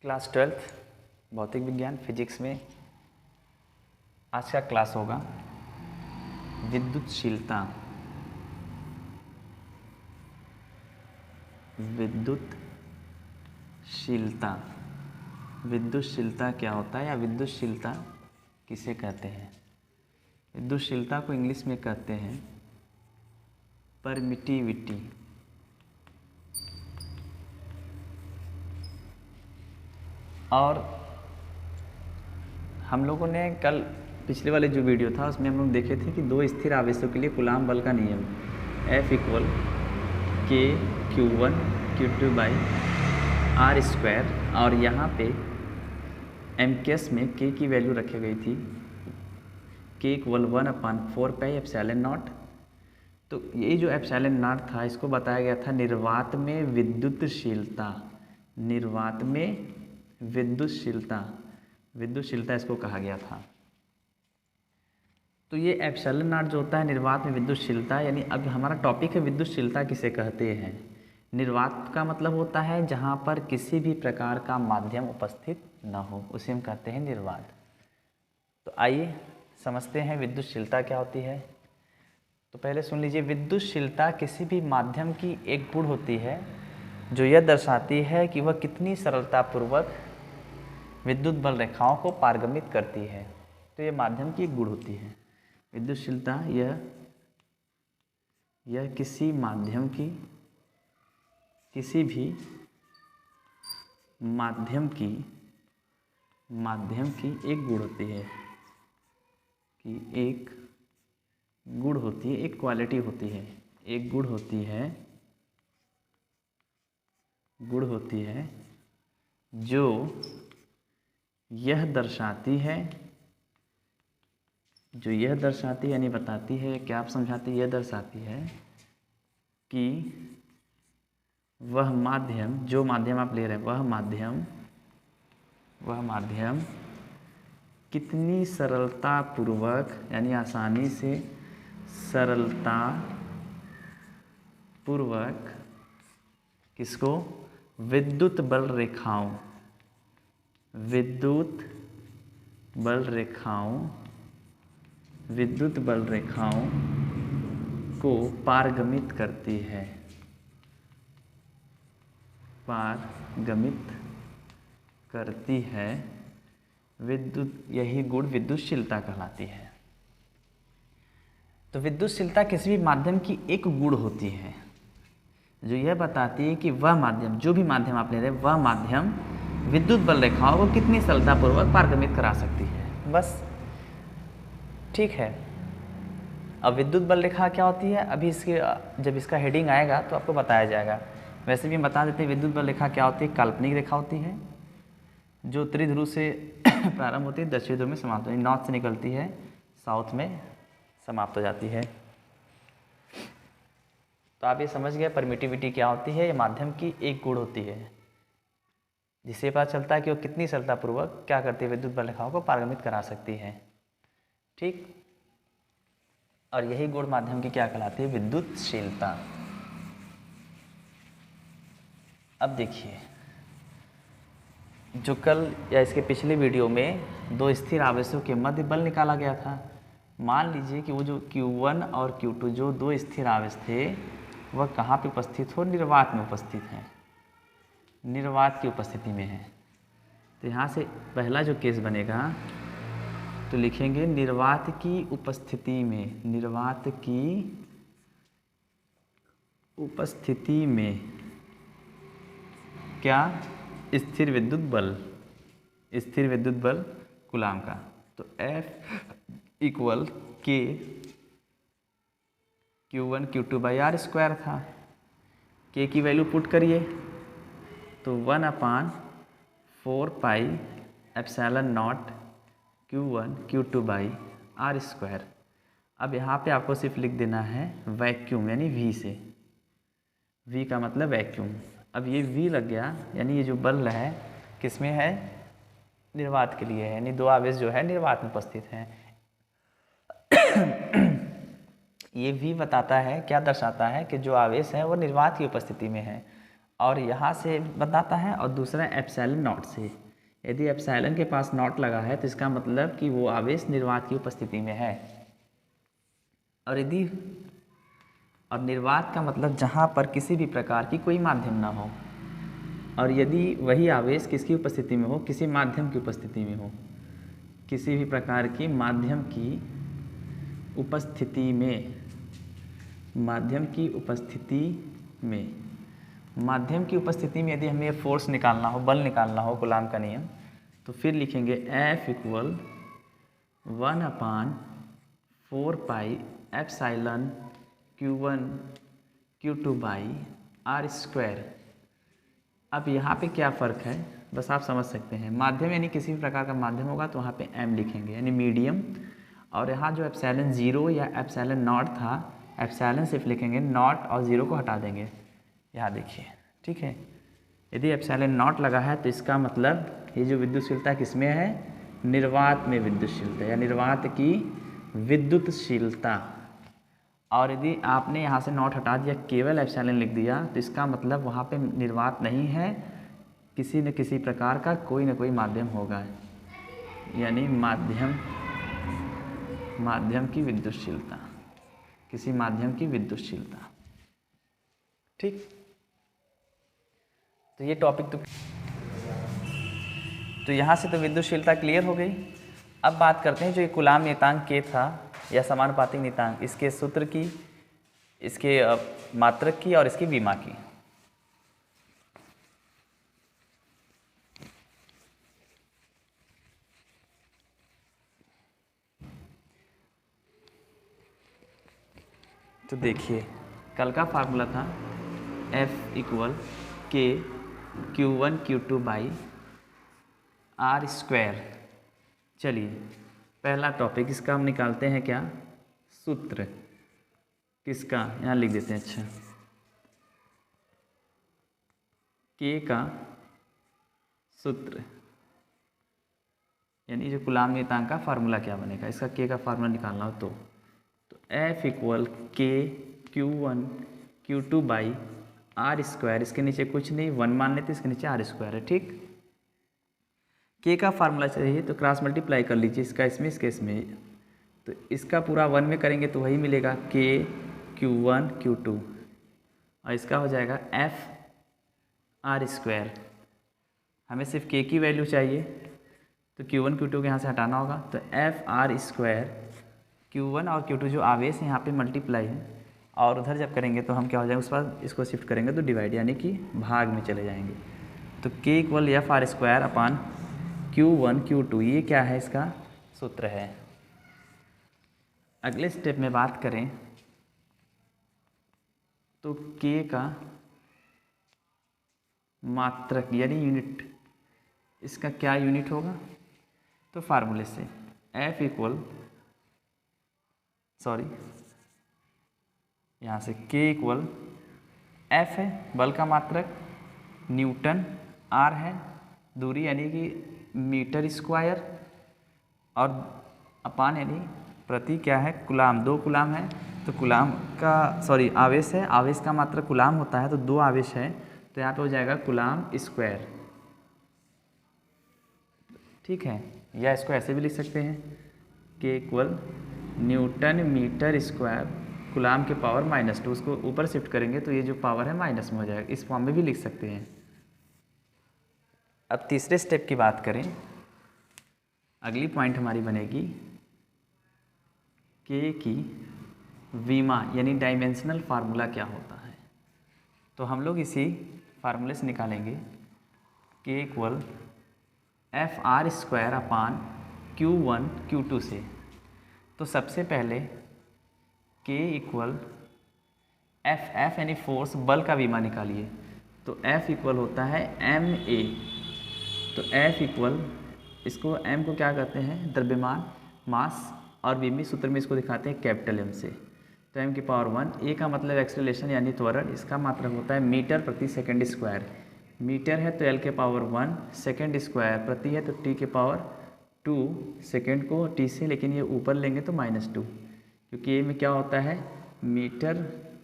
Class 12th भौतिक विज्ञान physics में आज का क्लास होगा विद्युतशीलता। विद्युतशीलता विद्युतशीलता क्या होता है या विद्युतशीलता किसे कहते हैं? विद्युतशीलता को इंग्लिश में कहते हैं परमिटिविटी। और हम लोगों ने कल पिछले वाले जो वीडियो था उसमें हम लोग देखे थे कि दो स्थिर आवेशों के लिए कूलाम बल का नियम F इक्वल के Q1 Q2 by R square, और यहाँ पे एमकेएस में के की वैल्यू रखी गई थी के इक्वल 1/4 पाई एप्सिलॉन नॉट। तो ये जो एप्सिलॉन नॉट था इसको बताया गया था निर्वात में विद्युतशीलता। निर्वात में विद्युतशीलता इसको कहा गया था। तो ये एप्सिलॉन नॉट जो होता है निर्वात में विद्युतशीलता, यानी अब हमारा टॉपिक है विद्युतशीलता किसे कहते हैं। निर्वात का मतलब होता है जहाँ पर किसी भी प्रकार का माध्यम उपस्थित न हो, उसे हम कहते हैं निर्वात। तो आइए समझते हैं विद्युतशीलता क्या होती है। तो पहले सुन लीजिए, विद्युतशीलता किसी भी माध्यम की एक गुण होती है जो यह दर्शाती है कि वह कितनी सरलतापूर्वक विद्युत बल रेखाओं को पारगमित करती है। तो यह माध्यम की एक गुण होती है विद्युतशीलता। यह किसी माध्यम की किसी भी माध्यम की एक गुण होती है कि एक गुण होती है, एक क्वालिटी होती है, एक गुण होती है जो यह दर्शाती है यानी बताती है, क्या आप समझाती है, यह दर्शाती है कि वह माध्यम, जो माध्यम आप ले रहे हैं, वह माध्यम कितनी सरलतापूर्वक यानी आसानी से सरलतापूर्वक किसको, विद्युत बल रेखाओं को पारगमित करती है। यही गुण विद्युतशीलता कहलाती है। तो विद्युतशीलता किसी भी माध्यम की एक गुण होती है जो यह बताती है कि वह माध्यम, जो भी माध्यम आप ले रहे हैं, वह माध्यम विद्युत बल रेखाओं को कितनी सरलतापूर्वक पारगमित करा सकती है। बस ठीक है। अब विद्युत बल रेखा क्या होती है, अभी जब इसका हेडिंग आएगा तो आपको बताया जाएगा। वैसे भी बता देते हैं विद्युत बल रेखा क्या होती है। काल्पनिक रेखा होती है जो उत्तरी ध्रुव से प्रारंभ होती है, दक्षिणी ध्रुव में समाप्त होती है, नॉर्थ से निकलती है, साउथ में समाप्त हो जाती है। तो आप ये समझ गए परमिटिविटी क्या होती है। ये माध्यम की एक गुण होती है जिससे पता चलता है कि वो कितनी सरलतापूर्वक क्या करती है, विद्युत बल रेखाओं को पारगमित करा सकती है। ठीक। और यही गुण माध्यम की क्या कहलाती है, विद्युतशीलता। अब देखिए, जो कल या इसके पिछले वीडियो में दो स्थिर आवेशों के मध्य बल निकाला गया था। मान लीजिए कि वो जो Q1 और Q2 जो दो स्थिर आवेश थे वह कहाँ पे उपस्थित हो, निर्वात में उपस्थित हैं, निर्वात की उपस्थिति में है। तो यहाँ से पहला जो केस बनेगा तो लिखेंगे निर्वात की उपस्थिति में क्या, स्थिर विद्युत बल कूलाम का। तो F इक्वल के Q1 Q2 by R square था। के की वैल्यू पुट करिए तो 1/4 pi epsilon naught Q1 Q2 by R square. अब यहाँ पे आपको सिर्फ लिख देना है वैक्यूम, यानी V से, V का मतलब वैक्यूम। अब ये V लग गया, यानी ये जो बल है किस में है, निर्वात के लिए है, यानी दो आवेश जो है निर्वात में उपस्थित हैं। ये V बताता है, क्या दर्शाता है कि जो आवेश है वो निर्वात की उपस्थिति में है। और यहाँ से बताता है, और दूसरा एप्सिलॉन नॉट से। यदि एप्सिलॉन के पास नॉट लगा है तो इसका मतलब कि वो आवेश निर्वात की उपस्थिति में है। और निर्वात का मतलब जहाँ पर किसी भी प्रकार की कोई माध्यम ना हो, और यदि वही आवेश किसकी उपस्थिति में हो, किसी माध्यम की उपस्थिति में हो, किसी भी प्रकार की माध्यम की उपस्थिति में, माध्यम की उपस्थिति में यदि हमें फोर्स निकालना हो, बल निकालना हो, कूलाम का नियम, तो फिर लिखेंगे F equal 1/4 pi epsilon Q1 Q2 by R square. अब यहाँ पे क्या फ़र्क है, बस आप समझ सकते हैं। माध्यम यानी किसी भी प्रकार का माध्यम होगा तो वहाँ पे M लिखेंगे यानी मीडियम, और यहाँ जो एप्सिलॉन 0 या एप्सिलॉन नॉट था, एप्सिलॉन सिर्फ लिखेंगे, नॉट और 0 को हटा देंगे। यहाँ देखिए, ठीक है। यदि एप्सिलॉन नॉट लगा है तो इसका मतलब ये जो विद्युतशीलता किसमें है, निर्वात में विद्युतशीलता या निर्वात की विद्युतशीलता। और यदि आपने यहाँ से नॉट हटा दिया, केवल एप्सिलॉन लिख दिया, तो इसका मतलब वहाँ पे निर्वात नहीं है, किसी न किसी प्रकार का कोई न कोई माध्यम होगा, यानी माध्यम की विद्युतशीलता, किसी माध्यम की विद्युतशीलता। ठीक, तो ये टॉपिक तो यहाँ से तो विद्युतशीलता क्लियर हो गई। अब बात करते हैं जो ये कूलाम नियतांक के था या समानुपातिक नियतांक, इसके सूत्र की, इसके मात्रक की और इसकी विमा की। तो देखिए, कल का फार्मूला था F equal K Q1 Q2 by R square. चलिए पहला टॉपिक, इसका हम निकालते हैं क्या, सूत्र। किसका, यहाँ लिख देते हैं। अच्छा, K का सूत्र यानी जो कूलाम नियतांक का फार्मूला क्या बनेगा, इसका K का फार्मूला निकालना हो तो F equal K Q1 Q2 by R square. इसके नीचे कुछ नहीं, 1 मान लेते, इसके नीचे R स्क्वायर है। ठीक, K का फार्मूला चाहिए तो क्रॉस मल्टीप्लाई कर लीजिए, इसका इसमें, इसके इसमें, तो इसका पूरा 1 में करेंगे तो वही मिलेगा K Q1 Q2, और इसका हो जाएगा F R स्क्वायर। हमें सिर्फ K की वैल्यू चाहिए तो Q1 Q2 के यहाँ से हटाना होगा, तो F R स्क्वायर, Q1 और Q2 जो आवेश यहाँ पे मल्टीप्लाई है, और उधर जब करेंगे तो हम क्या हो जाएंगे, उस पर इसको शिफ्ट करेंगे तो डिवाइड यानी कि भाग में चले जाएंगे। तो K equal F R square upon Q1 Q2, ये क्या है, इसका सूत्र है। अगले स्टेप में बात करें तो K का मात्रक यानी यूनिट, इसका क्या यूनिट होगा, तो फार्मूले से F इक्वल, यहाँ से K इक्वल F है बल का मात्रक, न्यूटन, R है दूरी यानी कि मीटर स्क्वायर, और अपान यानी प्रति क्या है, कूलाम, 2 कूलाम है तो कूलाम का आवेश है, आवेश का मात्रक कूलाम होता है, तो 2 आवेश है तो यहाँ पे हो जाएगा कूलाम स्क्वायर। ठीक है, या इसको ऐसे भी लिख सकते हैं, K equal newton metre square coulomb के पावर -2, उसको ऊपर शिफ्ट करेंगे तो ये जो पावर है माइनस में हो जाएगा, इस फॉर्म में भी लिख सकते हैं। अब तीसरे स्टेप की बात करें, अगली पॉइंट हमारी बनेगी K की विमा यानी डायमेंशनल फार्मूला क्या होता है, तो हम लोग इसी फार्मूले से निकालेंगे K equal F R square upon Q1 Q2 से। तो सबसे पहले K इक्वल F यानी फोर्स, बल का विमा निकालिए, तो F इक्वल होता है ma, तो F इक्वल, इसको M को क्या कहते हैं, द्रव्यमान, मास, और विमी सूत्र में इसको दिखाते हैं कैपिटल M से, तो M की पावर 1। A का मतलब एक्सेलरेशन यानी त्वरण, इसका मात्रक होता है मीटर प्रति सेकंड स्क्वायर, मीटर है तो L के पावर 1, सेकंड स्क्वायर प्रति है तो T के पावर 2, सेकंड को T से लेकिन ये ऊपर लेंगे तो -2, क्योंकि A में क्या होता है, मीटर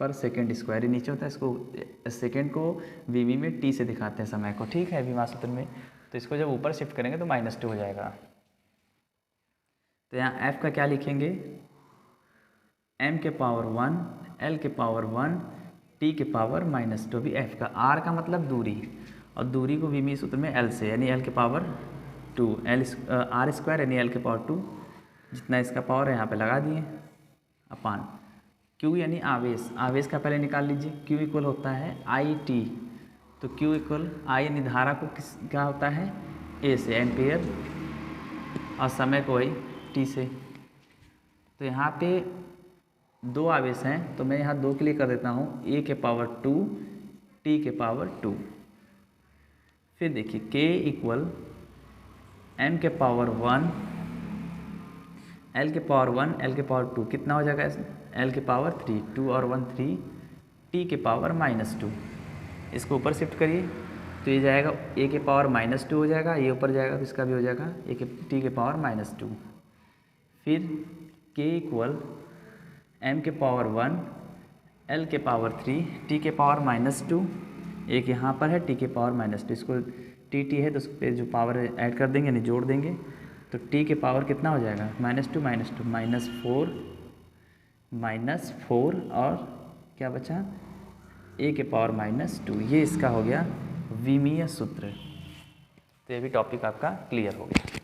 पर सेकेंड स्क्वायर, ये नीचे होता है, इसको सेकेंड को वीवी में टी से दिखाते हैं समय को, ठीक है, विभा सूत्र में। तो इसको जब ऊपर शिफ्ट करेंगे तो -2 हो जाएगा। तो यहाँ एफ का क्या लिखेंगे, m के पावर 1, l के पावर 1, t के पावर -2 भी f का। r का मतलब दूरी, और दूरी को विमी सूत्र में l से, यानी l के पावर 2, r स्क्वायर यानी l के पावर 2, जितना इसका पावर है यहाँ पे लगा दिए, अपान q यानी आवेश, आवेश का पहले निकाल लीजिए, q इक्वल होता है आई टी। तो q इक्वल आई यानी धारा को किस क्या होता है, a से, एम्पेयर, और समय को वही t से। तो यहाँ पे 2 आवेश हैं, तो मैं यहाँ 2 के लिए कर देता हूँ a के पावर 2, t के पावर 2। फिर देखिए k इक्वल m के पावर 1, l के पावर 1, l के पावर 2, कितना हो जाएगा, l के पावर 3, 2 और 1 3, t के पावर -2। इसको ऊपर शिफ्ट करिए तो ये जाएगा a के पावर -2 हो जाएगा, ये ऊपर जाएगा तो इसका भी हो जाएगा t के पावर -2। फिर k इक्वल m के पावर 1, l के पावर 3, t के पावर -2, एक यहाँ पर है t के पावर -2, इसको t है तो उस पर जो पावर ऐड कर देंगे, यानी जोड़ देंगे, तो t के पावर कितना हो जाएगा, -2 -4 और क्या बचा, a के पावर -2। ये इसका हो गया विमीय सूत्र। तो ये भी टॉपिक आपका क्लियर हो गया।